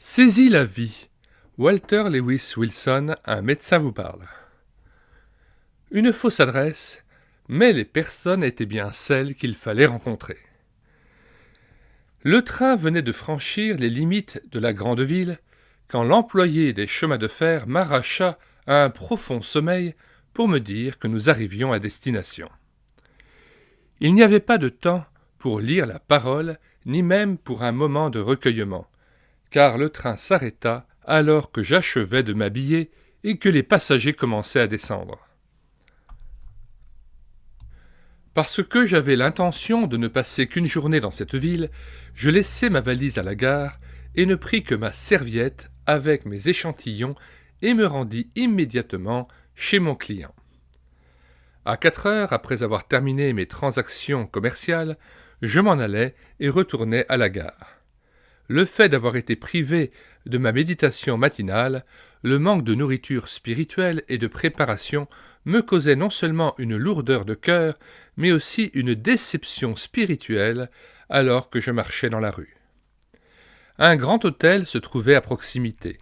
Saisis la vie. Walter Lewis Wilson, un médecin vous parle. Une fausse adresse, mais les personnes étaient bien celles qu'il fallait rencontrer. Le train venait de franchir les limites de la grande ville quand l'employé des chemins de fer m'arracha à un profond sommeil pour me dire que nous arrivions à destination. Il n'y avait pas de temps pour lire la parole, ni même pour un moment de recueillement, car le train s'arrêta alors que j'achevais de m'habiller et que les passagers commençaient à descendre. Parce que j'avais l'intention de ne passer qu'une journée dans cette ville, je laissai ma valise à la gare et ne pris que ma serviette avec mes échantillons et me rendis immédiatement chez mon client. À 4 heures, après avoir terminé mes transactions commerciales, je m'en allais et retournai à la gare. Le fait d'avoir été privé de ma méditation matinale, le manque de nourriture spirituelle et de préparation me causait non seulement une lourdeur de cœur, mais aussi une déception spirituelle alors que je marchais dans la rue. Un grand hôtel se trouvait à proximité.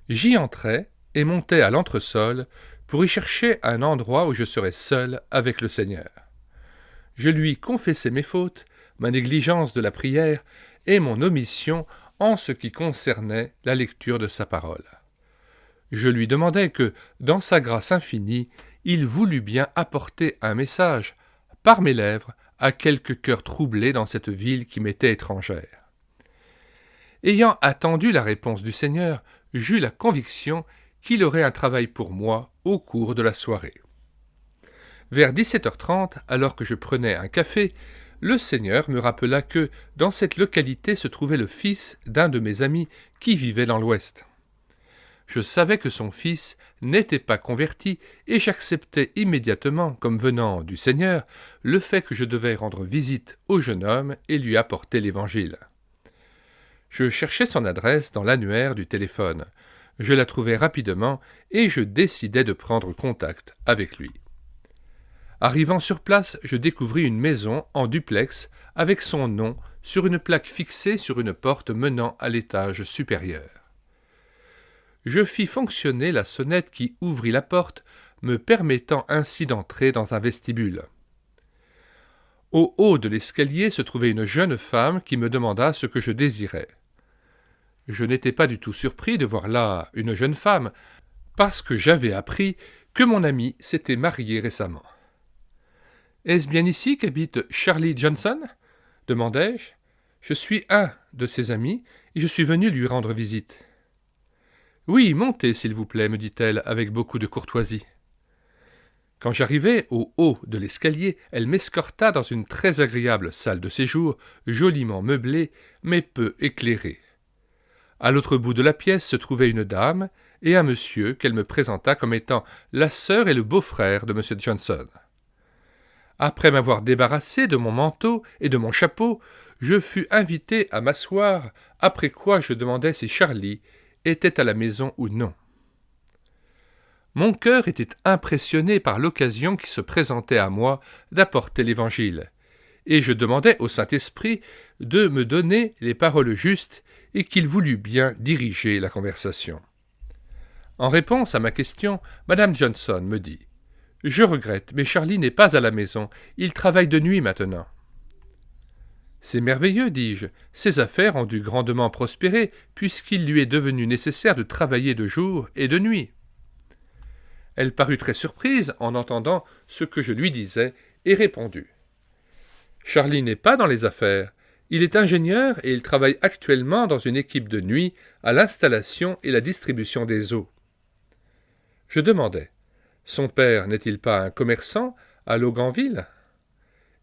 J'y entrai et montai à l'entresol pour y chercher un endroit où je serais seul avec le Seigneur. Je lui confessai mes fautes, ma négligence de la prière et mon omission en ce qui concernait la lecture de sa parole. Je lui demandai que, dans sa grâce infinie, il voulût bien apporter un message, par mes lèvres, à quelque cœur troublé dans cette ville qui m'était étrangère. Ayant attendu la réponse du Seigneur, j'eus la conviction qu'il aurait un travail pour moi au cours de la soirée. Vers 17h30, alors que je prenais un café, le Seigneur me rappela que, dans cette localité se trouvait le fils d'un de mes amis qui vivait dans l'Ouest. Je savais que son fils n'était pas converti et j'acceptais immédiatement, comme venant du Seigneur, le fait que je devais rendre visite au jeune homme et lui apporter l'Évangile. Je cherchais son adresse dans l'annuaire du téléphone. Je la trouvai rapidement et je décidai de prendre contact avec lui. Arrivant sur place, je découvris une maison en duplex avec son nom sur une plaque fixée sur une porte menant à l'étage supérieur. Je fis fonctionner la sonnette qui ouvrit la porte, me permettant ainsi d'entrer dans un vestibule. Au haut de l'escalier se trouvait une jeune femme qui me demanda ce que je désirais. Je n'étais pas du tout surpris de voir là une jeune femme, parce que j'avais appris que mon ami s'était marié récemment. « Est-ce bien ici qu'habite Charlie Johnson ?» demandai-je. « Je suis un de ses amis et je suis venu lui rendre visite. »« Oui, montez, s'il vous plaît, me dit-elle avec beaucoup de courtoisie. » Quand j'arrivai au haut de l'escalier, elle m'escorta dans une très agréable salle de séjour, joliment meublée, mais peu éclairée. À l'autre bout de la pièce se trouvait une dame et un monsieur qu'elle me présenta comme étant la sœur et le beau-frère de M. Johnson. Après m'avoir débarrassé de mon manteau et de mon chapeau, je fus invité à m'asseoir, après quoi je demandai si Charlie était à la maison ou non. Mon cœur était impressionné par l'occasion qui se présentait à moi d'apporter l'Évangile, et je demandai au Saint-Esprit de me donner les paroles justes et qu'il voulût bien diriger la conversation. En réponse à ma question, Madame Johnson me dit « Je regrette, mais Charlie n'est pas à la maison, il travaille de nuit maintenant. » « C'est merveilleux, dis-je, ses affaires ont dû grandement prospérer, puisqu'il lui est devenu nécessaire de travailler de jour et de nuit. » Elle parut très surprise en entendant ce que je lui disais et répondit « Charlie n'est pas dans les affaires, il est ingénieur et il travaille actuellement dans une équipe de nuit à l'installation et la distribution des eaux. » Je demandai « Son père n'est-il pas un commerçant à Loganville ?»«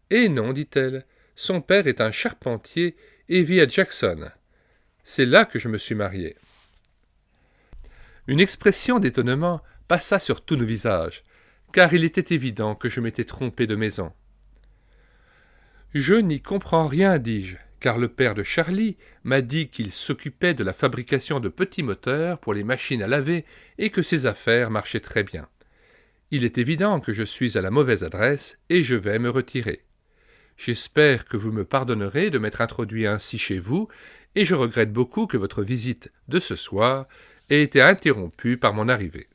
Eh non, dit-elle, son père est un charpentier et vit à Jackson. C'est là que je me suis marié. » Une expression d'étonnement passa sur tous nos visages, car il était évident que je m'étais trompé de maison. « Je n'y comprends rien, dis-je, car le père de Charlie m'a dit qu'il s'occupait de la fabrication de petits moteurs pour les machines à laver et que ses affaires marchaient très bien. Il est évident que je suis à la mauvaise adresse et je vais me retirer. J'espère que vous me pardonnerez de m'être introduit ainsi chez vous et je regrette beaucoup que votre visite de ce soir ait été interrompue par mon arrivée. »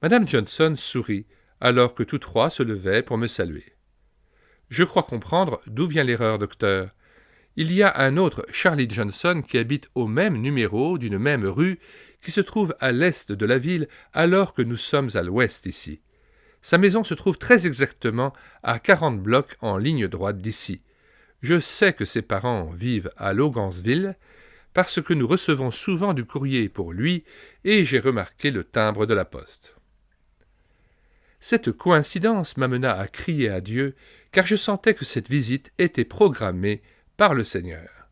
Madame Johnson sourit, alors que tous trois se levaient pour me saluer. « Je crois comprendre d'où vient l'erreur, docteur. Il y a un autre Charlie Johnson qui habite au même numéro d'une même rue qui se trouve à l'est de la ville alors que nous sommes à l'ouest ici. Sa maison se trouve très exactement à 40 blocs en ligne droite d'ici. Je sais que ses parents vivent à Logansville parce que nous recevons souvent du courrier pour lui et j'ai remarqué le timbre de la poste. » Cette coïncidence m'amena à crier à Dieu, car je sentais que cette visite était programmée par le Seigneur.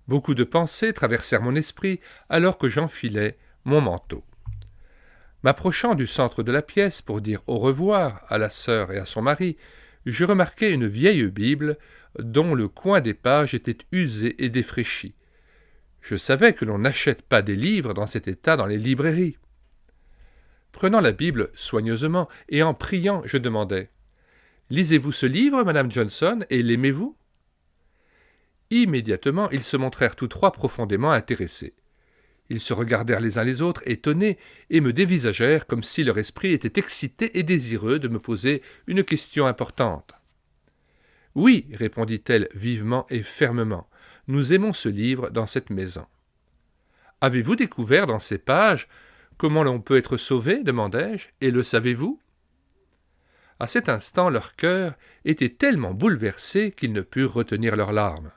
Beaucoup de pensées traversèrent mon esprit alors que j'enfilais mon manteau. M'approchant du centre de la pièce pour dire au revoir à la sœur et à son mari, je remarquai une vieille Bible dont le coin des pages était usé et défraîchi. Je savais que l'on n'achète pas des livres dans cet état dans les librairies. Prenant la Bible soigneusement et en priant, je demandai « Lisez-vous ce livre, Madame Johnson, et l'aimez-vous » Immédiatement, ils se montrèrent tous trois profondément intéressés. Ils se regardèrent les uns les autres, étonnés, et me dévisagèrent comme si leur esprit était excité et désireux de me poser une question importante. « Oui, répondit-elle vivement et fermement, nous aimons ce livre dans cette maison. »« Avez-vous découvert dans ces pages comment l'on peut être sauvé, demandai-je, et le savez-vous » À cet instant, leur cœur était tellement bouleversé qu'ils ne purent retenir leurs larmes.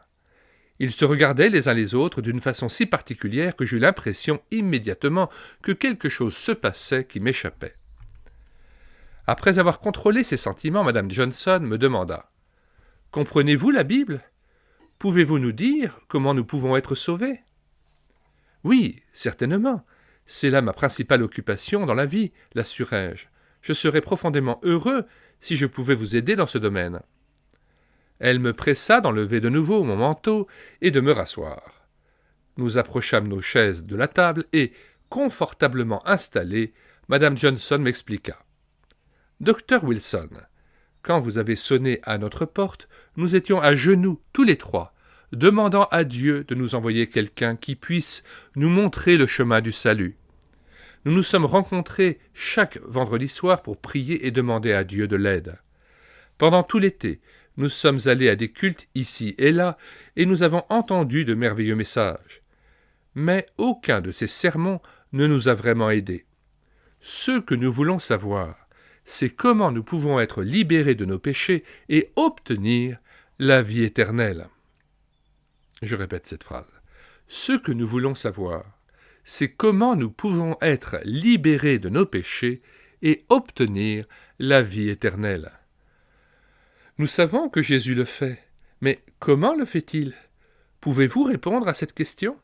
Ils se regardaient les uns les autres d'une façon si particulière que j'eus l'impression immédiatement que quelque chose se passait qui m'échappait. Après avoir contrôlé ses sentiments, Madame Johnson me demanda « Comprenez-vous la Bible ? Pouvez-vous nous dire comment nous pouvons être sauvés ?»« Oui, certainement. C'est là ma principale occupation dans la vie, l'assurai-je. Je serais profondément heureux si je pouvais vous aider dans ce domaine. » Elle me pressa d'enlever de nouveau mon manteau et de me rasseoir. Nous approchâmes nos chaises de la table et, confortablement installés, Madame Johnson m'expliqua. « Docteur Wilson, quand vous avez sonné à notre porte, nous étions à genoux tous les trois, demandant à Dieu de nous envoyer quelqu'un qui puisse nous montrer le chemin du salut. Nous nous sommes rencontrés chaque vendredi soir pour prier et demander à Dieu de l'aide. Pendant tout l'été, nous sommes allés à des cultes ici et là, et nous avons entendu de merveilleux messages. Mais aucun de ces sermons ne nous a vraiment aidés. Ce que nous voulons savoir, c'est comment nous pouvons être libérés de nos péchés et obtenir la vie éternelle. » Je répète cette phrase. Ce que nous voulons savoir, c'est comment nous pouvons être libérés de nos péchés et obtenir la vie éternelle. Nous savons que Jésus le fait, mais comment le fait-il ? Pouvez-vous répondre à cette question ?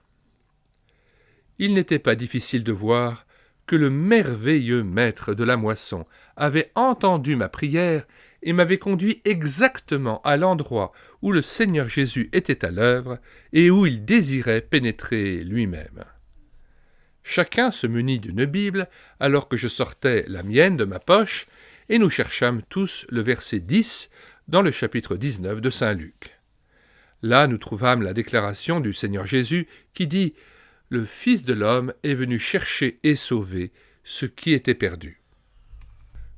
Il n'était pas difficile de voir que le merveilleux maître de la moisson avait entendu ma prière et m'avait conduit exactement à l'endroit où le Seigneur Jésus était à l'œuvre et où il désirait pénétrer lui-même. Chacun se munit d'une Bible alors que je sortais la mienne de ma poche et nous cherchâmes tous le verset 10 dans le chapitre 19 de Saint Luc. Là, nous trouvâmes la déclaration du Seigneur Jésus qui dit « Le Fils de l'homme est venu chercher et sauver ce qui était perdu. »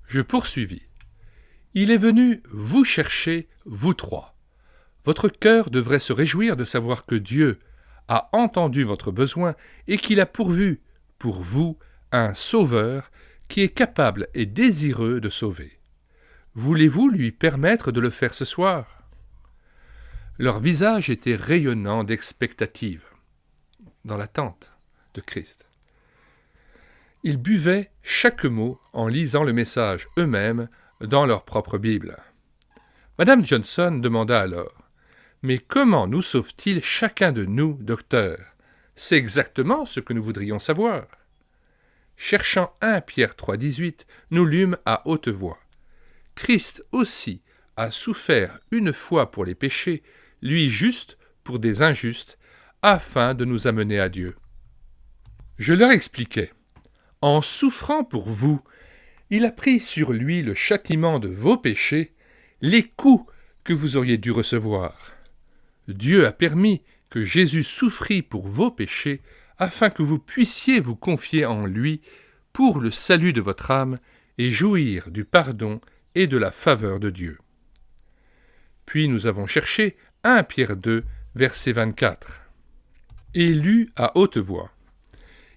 Je poursuivis. « Il est venu vous chercher, vous trois. Votre cœur devrait se réjouir de savoir que Dieu a entendu votre besoin et qu'il a pourvu pour vous un Sauveur qui est capable et désireux de sauver. Voulez-vous lui permettre de le faire ce soir ?» Leur visage était rayonnant d'expectative, dans l'attente de Christ. Ils buvaient chaque mot en lisant le message eux-mêmes dans leur propre Bible. Madame Johnson demanda alors « Mais comment nous sauve-t-il chacun de nous, docteur ? C'est exactement ce que nous voudrions savoir. » Cherchant 1 Pierre 3,18, nous lûmes à haute voix. Christ aussi a souffert une fois pour les péchés, lui juste pour des injustes, afin de nous amener à Dieu. Je leur expliquai. En souffrant pour vous, il a pris sur lui le châtiment de vos péchés, les coups que vous auriez dû recevoir. Dieu a permis que Jésus souffrit pour vos péchés, afin que vous puissiez vous confier en lui pour le salut de votre âme et jouir du pardon et de la faveur de Dieu. Puis nous avons cherché 1 Pierre 2, verset 24. Et lu à haute voix.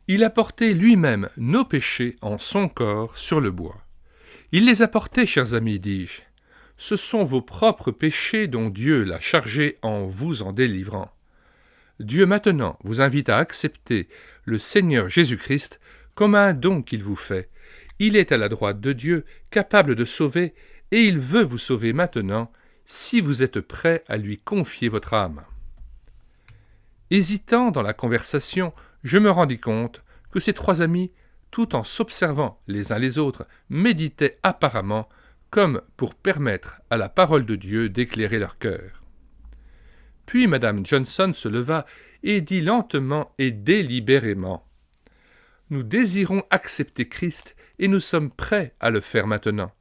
Il a porté lui-même nos péchés en son corps sur le bois. Il les a portés, chers amis, dis-je. Ce sont vos propres péchés dont Dieu l'a chargé en vous en délivrant. Dieu maintenant vous invite à accepter le Seigneur Jésus-Christ comme un don qu'il vous fait. Il est à la droite de Dieu, capable de sauver, et il veut vous sauver maintenant, si vous êtes prêt à lui confier votre âme. Hésitant dans la conversation, je me rendis compte que ces 3 amis, tout en s'observant les uns les autres, méditaient apparemment comme pour permettre à la parole de Dieu d'éclairer leur cœur. Puis Madame Johnson se leva et dit lentement et délibérément : « Nous désirons accepter Christ et nous sommes prêts à le faire maintenant.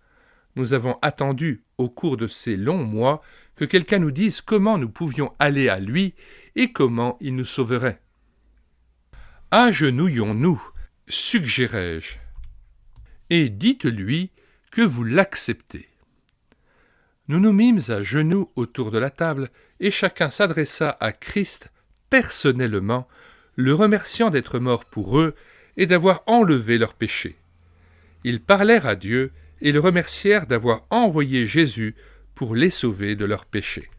Nous avons attendu, au cours de ces longs mois, que quelqu'un nous dise comment nous pouvions aller à lui et comment il nous sauverait. Agenouillons-nous, suggérai-je, et dites-lui que vous l'acceptez. » Nous nous mîmes à genoux autour de la table et chacun s'adressa à Christ personnellement, le remerciant d'être mort pour eux et d'avoir enlevé leurs péchés. Ils parlèrent à Dieu et le remercièrent d'avoir envoyé Jésus pour les sauver de leurs péchés.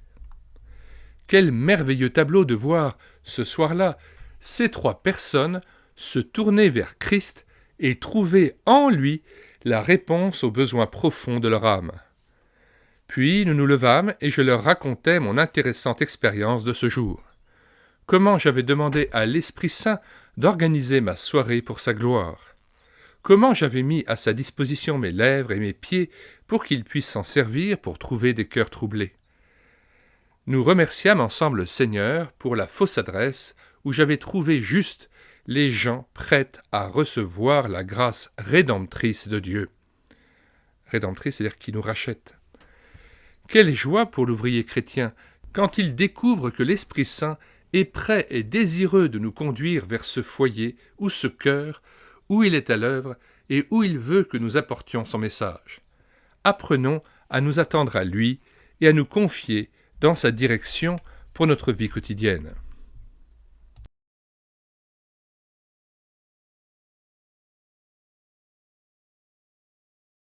Quel merveilleux tableau de voir, ce soir-là, ces 3 personnes se tourner vers Christ et trouver en lui la réponse aux besoins profonds de leur âme. Puis nous nous levâmes et je leur racontai mon intéressante expérience de ce jour. Comment j'avais demandé à l'Esprit Saint d'organiser ma soirée pour sa gloire. Comment j'avais mis à sa disposition mes lèvres et mes pieds pour qu'il puisse s'en servir pour trouver des cœurs troublés. Nous remerciâmes ensemble le Seigneur pour la fausse adresse où j'avais trouvé juste les gens prêts à recevoir la grâce rédemptrice de Dieu. Rédemptrice, c'est-à-dire qui nous rachète. Quelle joie pour l'ouvrier chrétien quand il découvre que l'Esprit Saint est prêt et désireux de nous conduire vers ce foyer ou ce cœur où il est à l'œuvre et où il veut que nous apportions son message. Apprenons à nous attendre à lui et à nous confier dans sa direction pour notre vie quotidienne.